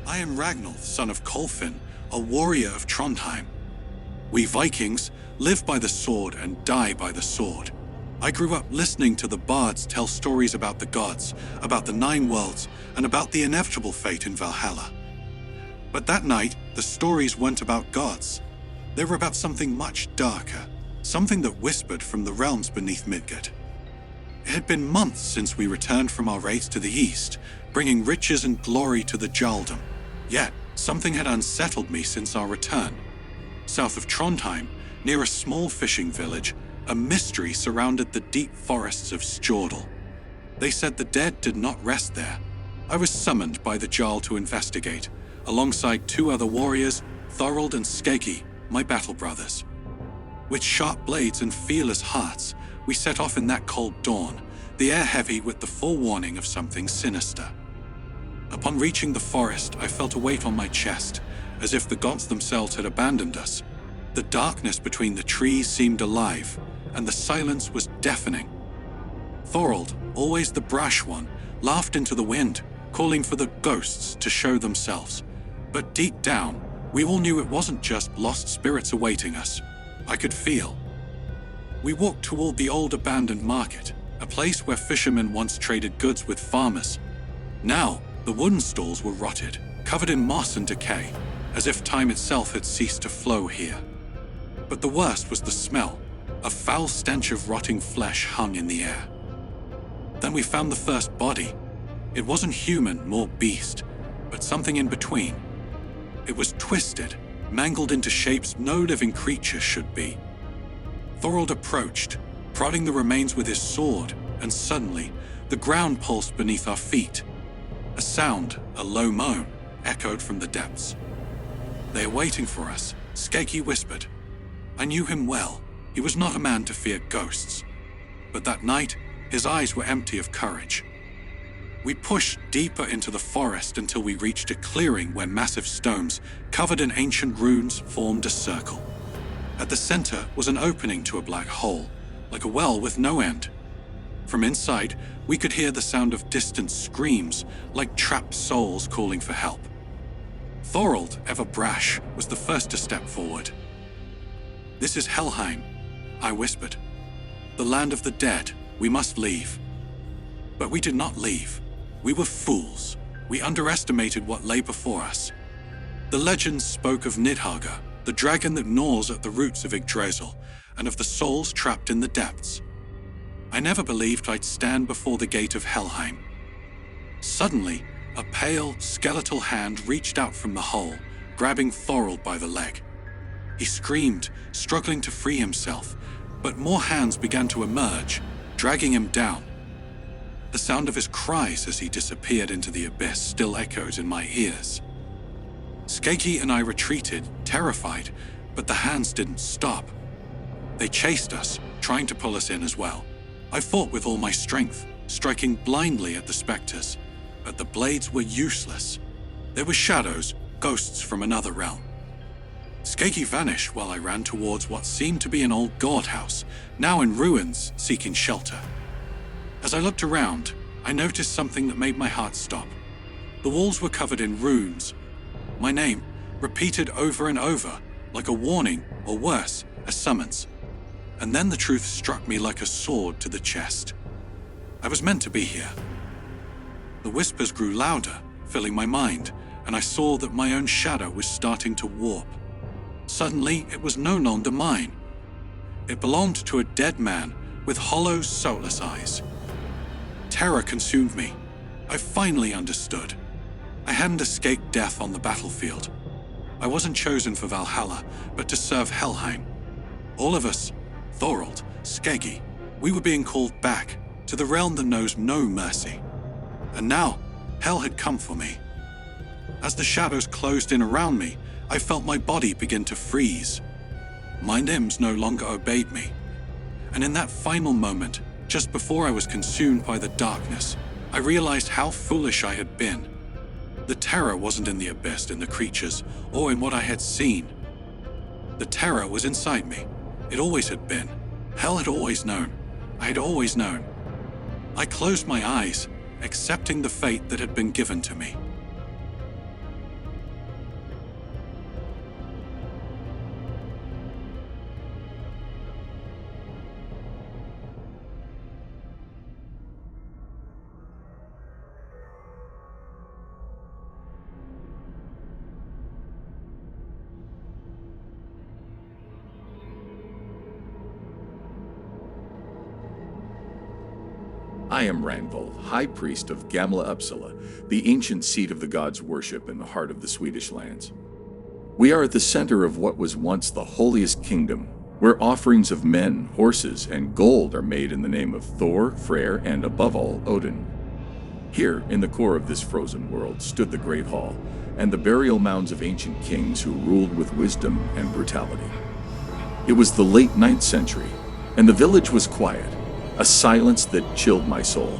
I am Ragnolf, son of Kolfin, a warrior of Trondheim. We Vikings live by the sword and die by the sword. I grew up listening to the bards tell stories about the gods, about the nine worlds, and about the inevitable fate in Valhalla. But that night, the stories weren't about gods. They were about something much darker, something that whispered from the realms beneath Midgard. It had been months since we returned from our raids to the east, bringing riches and glory to the Jarldom. Yet, something had unsettled me since our return. South of Trondheim, near a small fishing village, a mystery surrounded the deep forests of Stjordal. They said the dead did not rest there. I was summoned by the Jarl to investigate, alongside two other warriors, Thorold and Skeggi, my battle brothers. With sharp blades and fearless hearts, we set off in that cold dawn, the air heavy with the forewarning of something sinister. Upon reaching the forest, I felt a weight on my chest, as if the gods themselves had abandoned us. The darkness between the trees seemed alive, and the silence was deafening. Thorold, always the brash one, laughed into the wind, calling for the ghosts to show themselves. But deep down, we all knew it wasn't just lost spirits awaiting us. I could feel. We walked toward the old abandoned market, a place where fishermen once traded goods with farmers. Now, the wooden stalls were rotted, covered in moss and decay, as if time itself had ceased to flow here. But the worst was the smell. A foul stench of rotting flesh hung in the air. Then we found the first body. It wasn't human nor beast, but something in between. It was twisted, mangled into shapes no living creature should be. Thorold approached, prodding the remains with his sword, and suddenly, the ground pulsed beneath our feet. A sound, a low moan, echoed from the depths. "They are waiting for us," Skeggi whispered. I knew him well. He was not a man to fear ghosts. But that night, his eyes were empty of courage. We pushed deeper into the forest until we reached a clearing where massive stones, covered in ancient runes, formed a circle. At the center was an opening to a black hole, like a well with no end. From inside, we could hear the sound of distant screams, like trapped souls calling for help. Thorold, ever brash, was the first to step forward. "This is Helheim," I whispered. "The land of the dead. We must leave." But we did not leave. We were fools. We underestimated what lay before us. The legends spoke of Nidhaga, the dragon that gnaws at the roots of Yggdrasil, and of the souls trapped in the depths. I never believed I'd stand before the gate of Helheim. Suddenly, a pale, skeletal hand reached out from the hole, grabbing Thorold by the leg. He screamed, struggling to free himself, but more hands began to emerge, dragging him down. The sound of his cries as he disappeared into the abyss still echoes in my ears. Skeggi and I retreated, terrified, but the hands didn't stop. They chased us, trying to pull us in as well. I fought with all my strength, striking blindly at the specters, but the blades were useless. They were shadows, ghosts from another realm. Skeggi vanished while I ran towards what seemed to be an old god house, now in ruins, seeking shelter. As I looked around, I noticed something that made my heart stop. The walls were covered in runes. My name, repeated over and over, like a warning, or worse, a summons. And then the truth struck me like a sword to the chest. I was meant to be here. The whispers grew louder, filling my mind, and I saw that my own shadow was starting to warp. Suddenly, it was no longer mine. It belonged to a dead man with hollow, soulless eyes. Terror consumed me. I finally understood. I hadn't escaped death on the battlefield. I wasn't chosen for Valhalla, but to serve Helheim. All of us, Thorold, Skeggi, we were being called back to the realm that knows no mercy. And now, hell had come for me. As the shadows closed in around me, I felt my body begin to freeze. My limbs no longer obeyed me. And in that final moment, just before I was consumed by the darkness, I realized how foolish I had been. The terror wasn't in the abyss, in the creatures, or in what I had seen. The terror was inside me. It always had been. Hell had always known. I had always known. I closed my eyes, accepting the fate that had been given to me. I am Ranvald, High Priest of Gamla Upsalla, the ancient seat of the gods' worship in the heart of the Swedish lands. We are at the center of what was once the holiest kingdom, where offerings of men, horses, and gold are made in the name of Thor, Freyr, and above all, Odin. Here, in the core of this frozen world, stood the Great Hall, and the burial mounds of ancient kings who ruled with wisdom and brutality. It was the late 9th century, and the village was quiet, a silence that chilled my soul.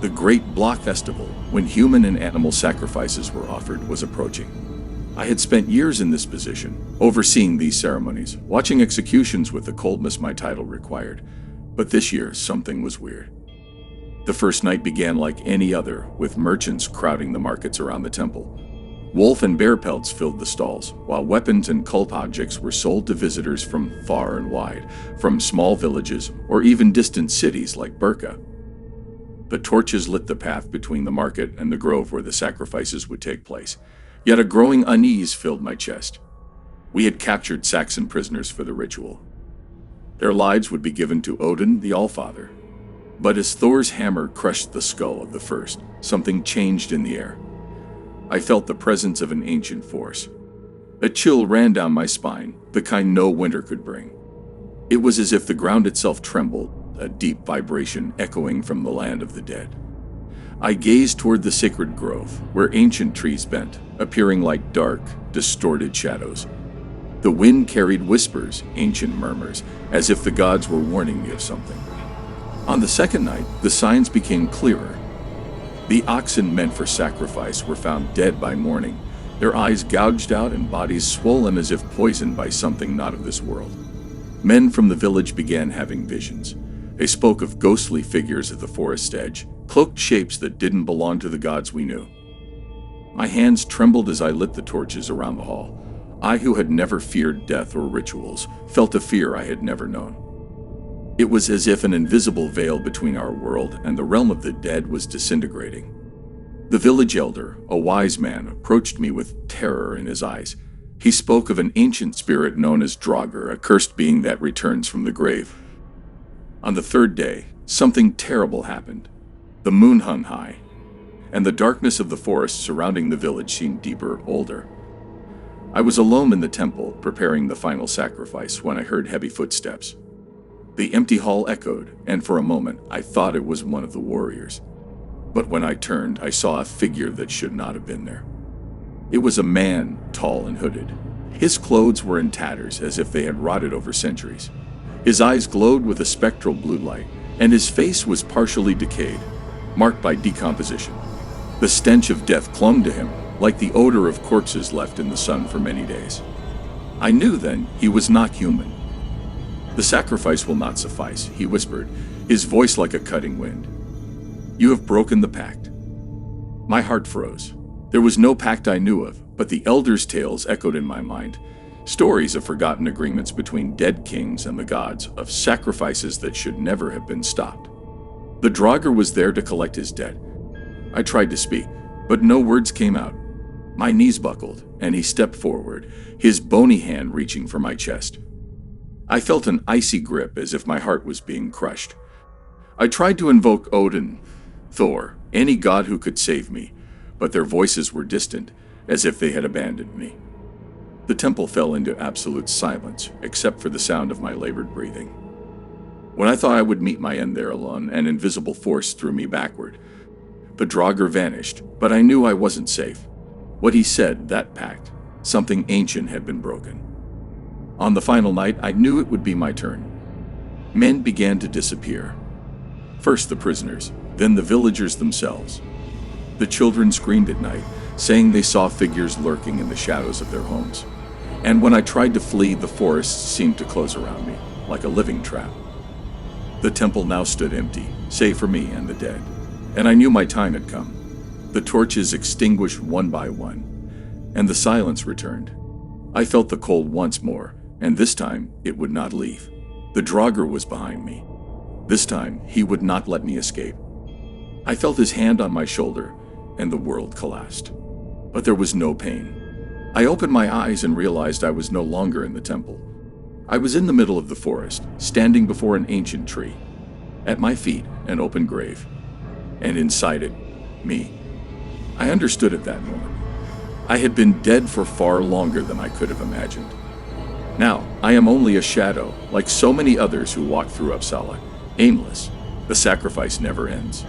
The great block festival, when human and animal sacrifices were offered, was approaching. I had spent years in this position, overseeing these ceremonies, watching executions with the coldness my title required. But this year, something was weird. The first night began like any other, with merchants crowding the markets around the temple. Wolf and bear pelts filled the stalls, while weapons and cult objects were sold to visitors from far and wide, from small villages or even distant cities like Burka. The torches lit the path between the market and the grove where the sacrifices would take place. Yet a growing unease filled my chest. We had captured Saxon prisoners for the ritual. Their lives would be given to Odin, the Allfather. But as Thor's hammer crushed the skull of the first, something changed in the air. I felt the presence of an ancient force. A chill ran down my spine, the kind no winter could bring. It was as if the ground itself trembled, a deep vibration echoing from the land of the dead. I gazed toward the sacred grove, where ancient trees bent, appearing like dark, distorted shadows. The wind carried whispers, ancient murmurs, as if the gods were warning me of something. On the second night, the signs became clearer. The oxen meant for sacrifice were found dead by morning, their eyes gouged out and bodies swollen as if poisoned by something not of this world. Men from the village began having visions. They spoke of ghostly figures at the forest edge, cloaked shapes that didn't belong to the gods we knew. My hands trembled as I lit the torches around the hall. I, who had never feared death or rituals, felt a fear I had never known. It was as if an invisible veil between our world and the realm of the dead was disintegrating. The village elder, a wise man, approached me with terror in his eyes. He spoke of an ancient spirit known as Draugr, a cursed being that returns from the grave. On the third day, something terrible happened. The moon hung high, and the darkness of the forest surrounding the village seemed deeper, older. I was alone in the temple, preparing the final sacrifice, when I heard heavy footsteps. The empty hall echoed, and for a moment I thought it was one of the warriors. But when I turned, I saw a figure that should not have been there. It was a man, tall and hooded. His clothes were in tatters, as if they had rotted over centuries. His eyes glowed with a spectral blue light, and his face was partially decayed, marked by decomposition. The stench of death clung to him, like the odor of corpses left in the sun for many days. I knew then he was not human. "The sacrifice will not suffice," he whispered, his voice like a cutting wind. "You have broken the pact." My heart froze. There was no pact I knew of, but the elders' tales echoed in my mind. Stories of forgotten agreements between dead kings and the gods, of sacrifices that should never have been stopped. The Draugr was there to collect his debt. I tried to speak, but no words came out. My knees buckled, and he stepped forward, his bony hand reaching for my chest. I felt an icy grip, as if my heart was being crushed. I tried to invoke Odin, Thor, any god who could save me, but their voices were distant, as if they had abandoned me. The temple fell into absolute silence, except for the sound of my labored breathing. When I thought I would meet my end there alone, an invisible force threw me backward. The Draugr vanished, but I knew I wasn't safe. What he said, that pact, something ancient had been broken. On the final night, I knew it would be my turn. Men began to disappear. First the prisoners, then the villagers themselves. The children screamed at night, saying they saw figures lurking in the shadows of their homes. And when I tried to flee, the forest seemed to close around me, like a living trap. The temple now stood empty, save for me and the dead. And I knew my time had come. The torches extinguished one by one, and the silence returned. I felt the cold once more, and this time it would not leave. The Draugr was behind me. This time he would not let me escape. I felt his hand on my shoulder, and the world collapsed. But there was no pain. I opened my eyes and realized I was no longer in the temple. I was in the middle of the forest, standing before an ancient tree. At my feet, an open grave, and inside it, me. I understood at that moment. I had been dead for far longer than I could have imagined. Now, I am only a shadow, like so many others who walk through Upsalla, aimless. The sacrifice never ends.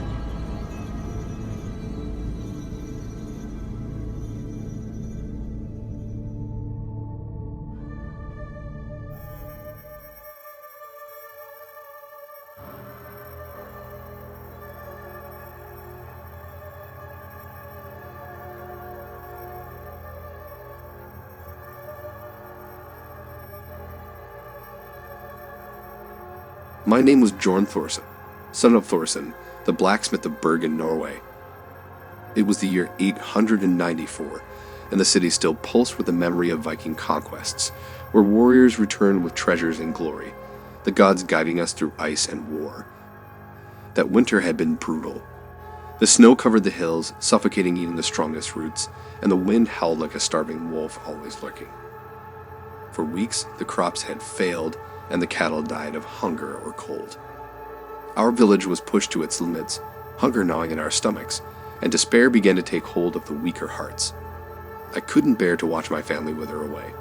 My name was Bjorn Thorson, son of Thorson, the blacksmith of Bergen, Norway. It was the year 894, and the city still pulsed with the memory of Viking conquests, where warriors returned with treasures and glory, the gods guiding us through ice and war. That winter had been brutal. The snow covered the hills, suffocating even the strongest roots, and the wind howled like a starving wolf always lurking. For weeks, the crops had failed, and the cattle died of hunger or cold. Our village was pushed to its limits, hunger gnawing at our stomachs, and despair began to take hold of the weaker hearts. I couldn't bear to watch my family wither away.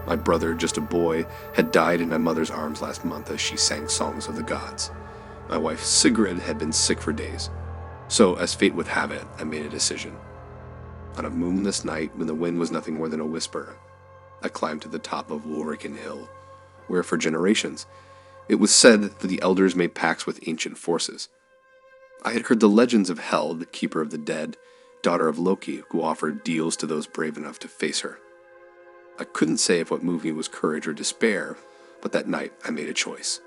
My brother, just a boy, had died in my mother's arms last month as she sang songs of the gods. My wife Sigrid had been sick for days. So, as fate would have it, I made a decision. On a moonless night, when the wind was nothing more than a whisper, I climbed to the top of Ulriken Hill, where for generations it was said that the elders made pacts with ancient forces. I had heard the legends of Hel, the keeper of the dead, daughter of Loki, who offered deals to those brave enough to face her. I couldn't say if what moved me was courage or despair, but that night I made a choice.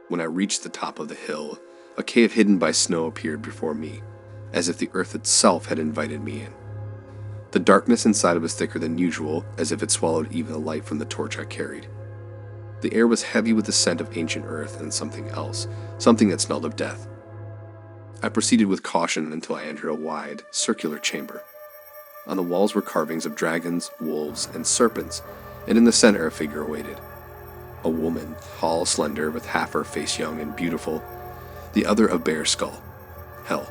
When I reached the top of the hill, a cave hidden by snow appeared before me, as if the earth itself had invited me in. The darkness inside was thicker than usual, as if it swallowed even the light from the torch I carried. The air was heavy with the scent of ancient earth and something else, something that smelled of death. I proceeded with caution until I entered a wide, circular chamber. On the walls were carvings of dragons, wolves, and serpents, and in the center a figure awaited. A woman, tall, slender, with half her face young and beautiful, the other a bare skull. Hel.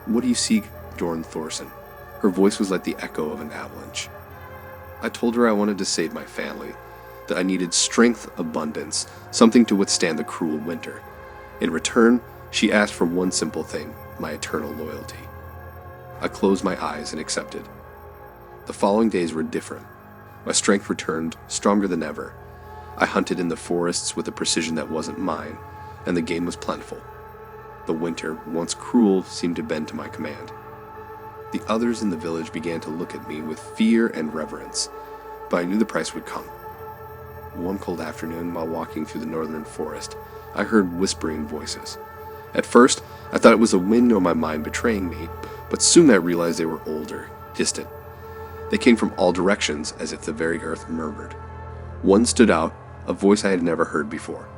What do you seek, Bjorn Thorson? Her voice was like the echo of an avalanche. I told her I wanted to save my family, that I needed strength, abundance, something to withstand the cruel winter. In return, she asked for one simple thing, my eternal loyalty. I closed my eyes and accepted. The following days were different. My strength returned, stronger than ever. I hunted in the forests with a precision that wasn't mine, and the game was plentiful. The winter, once cruel, seemed to bend to my command. The others in the village began to look at me with fear and reverence, but I knew the price would come. One cold afternoon, while walking through the northern forest, I heard whispering voices. At first, I thought it was the wind or my mind betraying me, but soon I realized they were older, distant. They came from all directions, as if the very earth murmured. One stood out, a voice I had never heard before.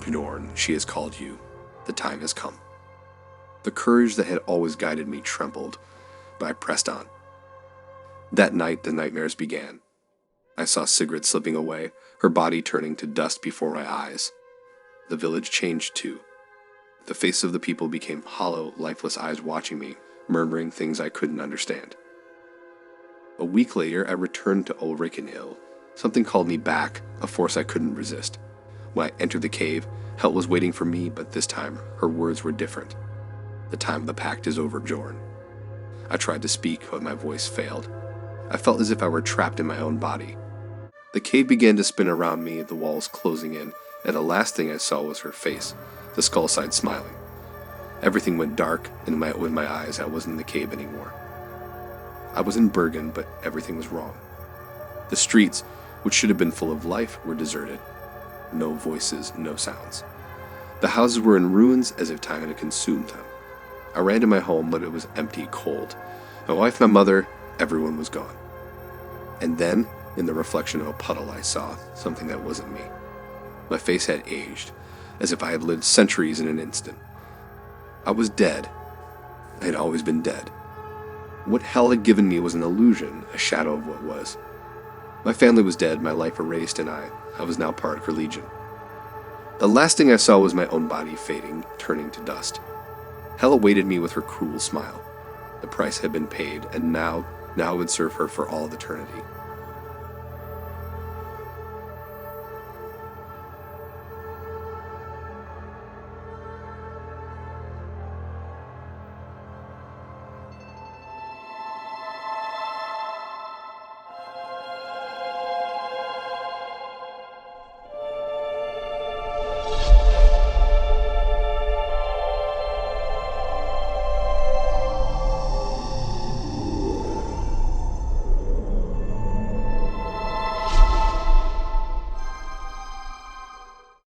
Bjorn, she has called you. The time has come. The courage that had always guided me trembled, but I pressed on. That night, the nightmares began. I saw Sigrid slipping away, her body turning to dust before my eyes. The village changed too. The faces of the people became hollow, lifeless eyes watching me, murmuring things I couldn't understand. A week later, I returned to Ulriken Hill. Something called me back, a force I couldn't resist. When I entered the cave, Hel was waiting for me, but this time, her words were different. The time of the pact is over, Bjorn. I tried to speak, but my voice failed. I felt as if I were trapped in my own body. The cave began to spin around me, the walls closing in, and the last thing I saw was her face, the skull side smiling. Everything went dark, and with my eyes, I wasn't in the cave anymore. I was in Bergen, but everything was wrong. The streets, which should have been full of life, were deserted. No voices, no sounds. The houses were in ruins, as if time had consumed them. I ran to my home, but it was empty, cold. My wife, my mother, everyone was gone. And then, in the reflection of a puddle, I saw something that wasn't me. My face had aged, as if I had lived centuries in an instant. I was dead. I had always been dead. What Hel had given me was an illusion, a shadow of what was. My family was dead, my life erased, and I was now part of her legion. The last thing I saw was my own body fading, turning to dust. Hell awaited me with her cruel smile. The price had been paid, and now it would serve her for all of eternity.